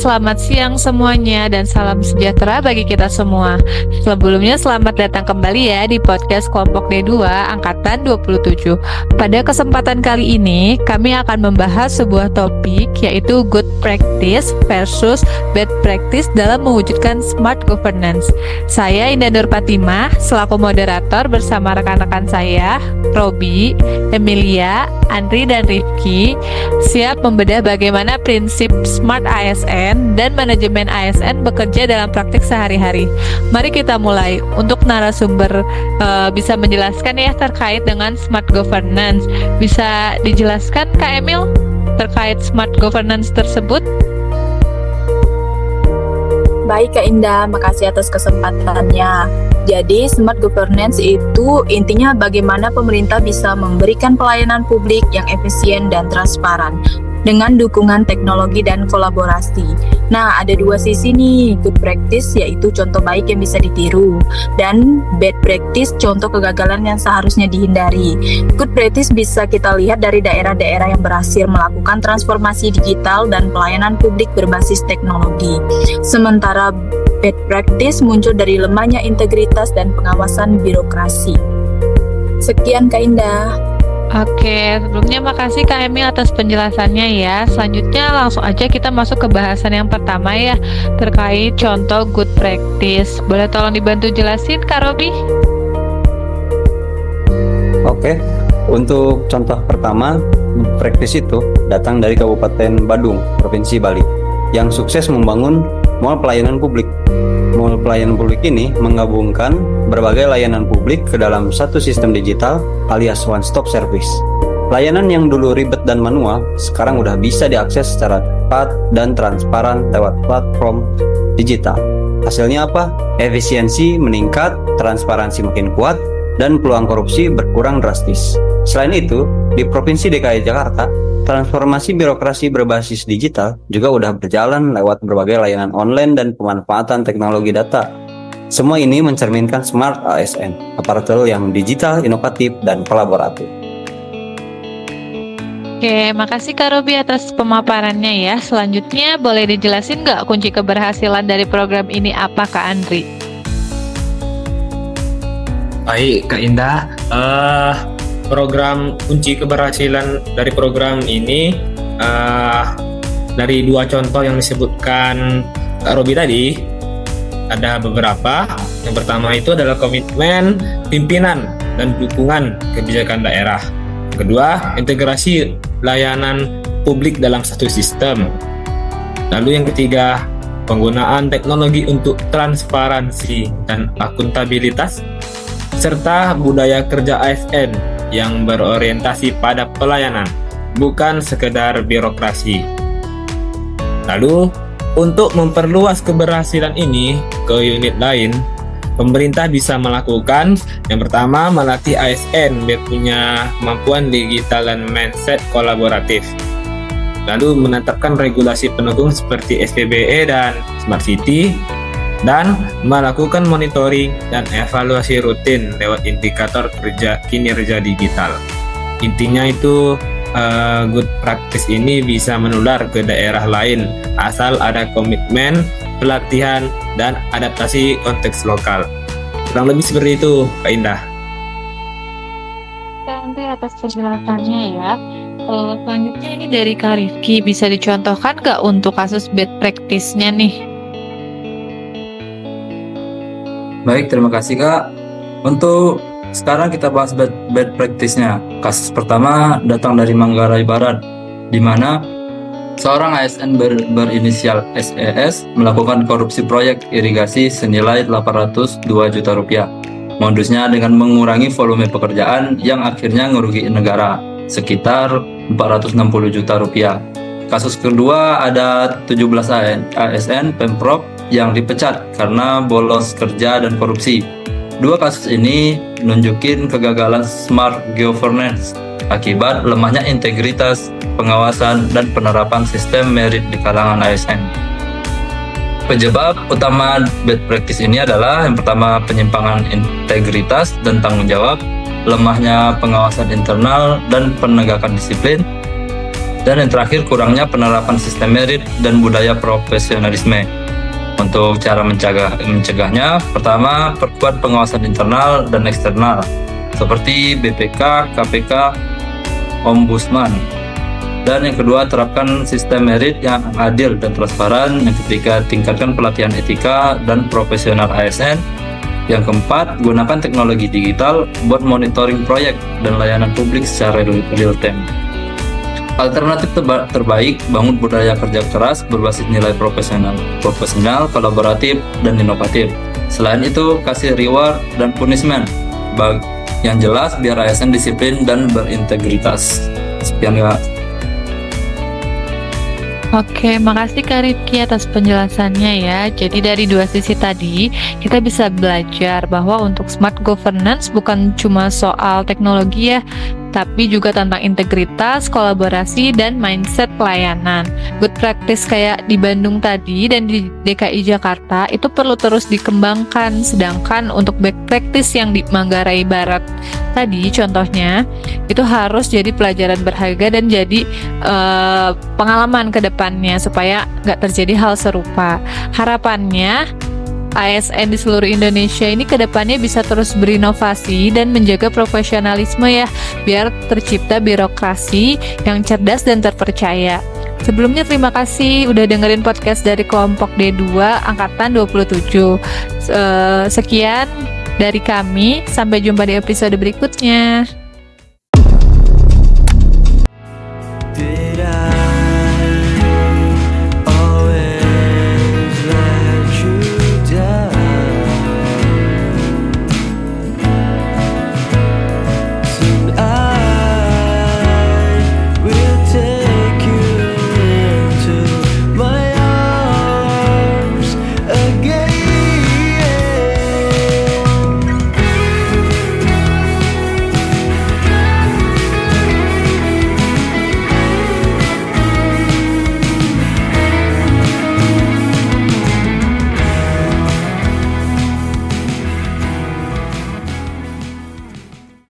selamat siang semuanya dan salam sejahtera bagi kita semua. Sebelumnya selamat datang kembali ya di podcast kelompok D2 angkatan 27. Pada kesempatan kali ini kami akan membahas sebuah topik yaitu good practice versus bad practice dalam mewujudkan smart governance. Saya Indah Nur Fatimah selaku moderator bersama rekan-rekan saya Robi, Emilia, Andri dan Rifki siap membedah bagaimana prinsip Smart ASN dan manajemen ASN bekerja dalam praktik sehari-hari. Mari kita mulai. Untuk narasumber bisa menjelaskan ya terkait dengan Smart Governance. Bisa dijelaskan Kak Emil terkait Smart Governance tersebut? Baik Kak Indah, makasih atas kesempatannya. Jadi Smart Governance itu intinya bagaimana pemerintah bisa memberikan pelayanan publik yang efisien dan transparan dengan dukungan teknologi dan kolaborasi. Nah, ada dua sisi nih, good practice yaitu contoh baik yang bisa ditiru, dan bad practice contoh kegagalan yang seharusnya dihindari. Good practice bisa kita lihat dari daerah-daerah yang berhasil melakukan transformasi digital dan pelayanan publik berbasis teknologi. Sementara bad practice muncul dari lemahnya integritas dan pengawasan birokrasi. Sekian Kak Indah. Oke, sebelumnya makasih Kak Emil atas penjelasannya ya. Selanjutnya langsung aja kita masuk ke bahasan yang pertama ya, terkait contoh good practice. Boleh tolong dibantu jelasin Kak Robi? Oke, untuk contoh pertama, good practice itu datang dari Kabupaten Badung, Provinsi Bali, yang sukses membangun mall pelayanan publik. Mall pelayanan publik ini menggabungkan berbagai layanan publik ke dalam satu sistem digital alias one-stop service. Layanan yang dulu ribet dan manual, sekarang udah bisa diakses secara cepat dan transparan lewat platform digital. Hasilnya apa? Efisiensi meningkat, transparansi makin kuat, dan peluang korupsi berkurang drastis. Selain itu, di Provinsi DKI Jakarta, transformasi birokrasi berbasis digital juga udah berjalan lewat berbagai layanan online dan pemanfaatan teknologi data. Semua ini mencerminkan Smart ASN, aparatur yang digital, inovatif, dan kolaboratif. Oke, makasih Kak Robi atas pemaparannya ya. Selanjutnya boleh dijelasin nggak kunci keberhasilan dari program ini apa Kak Andri? Baik Kak Indah, program kunci keberhasilan dari program ini dari dua contoh yang disebutkan Kak Robi tadi, ada beberapa. Yang pertama itu adalah komitmen pimpinan dan dukungan kebijakan daerah. Kedua, integrasi layanan publik dalam satu sistem. Lalu yang ketiga, penggunaan teknologi untuk transparansi dan akuntabilitas, serta budaya kerja ASN yang berorientasi pada pelayanan, bukan sekedar birokrasi. Lalu, untuk memperluas keberhasilan ini ke unit lain, pemerintah bisa melakukan yang pertama, melatih ASN biar punya kemampuan digital dan mindset kolaboratif. Lalu menetapkan regulasi pendukung seperti SPBE dan Smart City, dan melakukan monitoring dan evaluasi rutin lewat indikator kinerja digital. Intinya itu good practice ini bisa menular ke daerah lain asal ada komitmen, pelatihan, dan adaptasi konteks lokal. Kurang lebih seperti itu, Kak Indah. Kak Andri atas penjelasannya ya. Selanjutnya ini dari Kak Rifki, bisa dicontohkan nggak untuk kasus bad practice-nya nih? Baik, terima kasih Kak. Untuk sekarang kita bahas bad practice-nya. Kasus pertama datang dari Manggarai Barat, di mana seorang ASN berinisial SES melakukan korupsi proyek irigasi senilai 802 juta rupiah. Modusnya dengan mengurangi volume pekerjaan yang akhirnya ngerugiin negara sekitar 460 juta rupiah. Kasus kedua ada 17 ASN Pemprov yang dipecat karena bolos kerja dan korupsi. Dua kasus ini nunjukin kegagalan Smart Governance akibat lemahnya integritas, pengawasan, dan penerapan sistem merit di kalangan ASN. Penyebab utama bad practice ini adalah yang pertama penyimpangan integritas dan tanggung jawab, lemahnya pengawasan internal dan penegakan disiplin, Dan yang terakhir, kurangnya penerapan sistem merit dan budaya profesionalisme. Untuk cara mencegahnya, pertama, perkuat pengawasan internal dan eksternal seperti BPK, KPK, Ombudsman. Dan yang kedua, terapkan sistem merit yang adil dan transparan. Yang ketiga, tingkatkan pelatihan etika dan profesional ASN. Yang keempat, gunakan teknologi digital buat monitoring proyek dan layanan publik secara real time. Alternatif terbaik, bangun budaya kerja keras berbasis nilai profesional, kolaboratif, dan inovatif. Selain itu, kasih reward dan punishment yang jelas biar ASN disiplin dan berintegritas. Sekian Kak. Oke, makasih Kak Rifki atas penjelasannya ya. Jadi dari dua sisi tadi, kita bisa belajar bahwa untuk smart governance bukan cuma soal teknologi ya, tapi juga tentang integritas, kolaborasi, dan mindset pelayanan. Good practice kayak di Bandung tadi dan di DKI Jakarta itu perlu terus dikembangkan, sedangkan untuk best practice yang di Manggarai Barat tadi contohnya, itu harus jadi pelajaran berharga dan jadi pengalaman ke depannya supaya nggak terjadi hal serupa. Harapannya ASN di seluruh Indonesia ini kedepannya bisa terus berinovasi dan menjaga profesionalisme ya, biar tercipta birokrasi yang cerdas dan terpercaya. Sebelumnya terima kasih udah dengerin podcast dari kelompok D2 Angkatan 27. Sekian dari kami, sampai jumpa di episode berikutnya.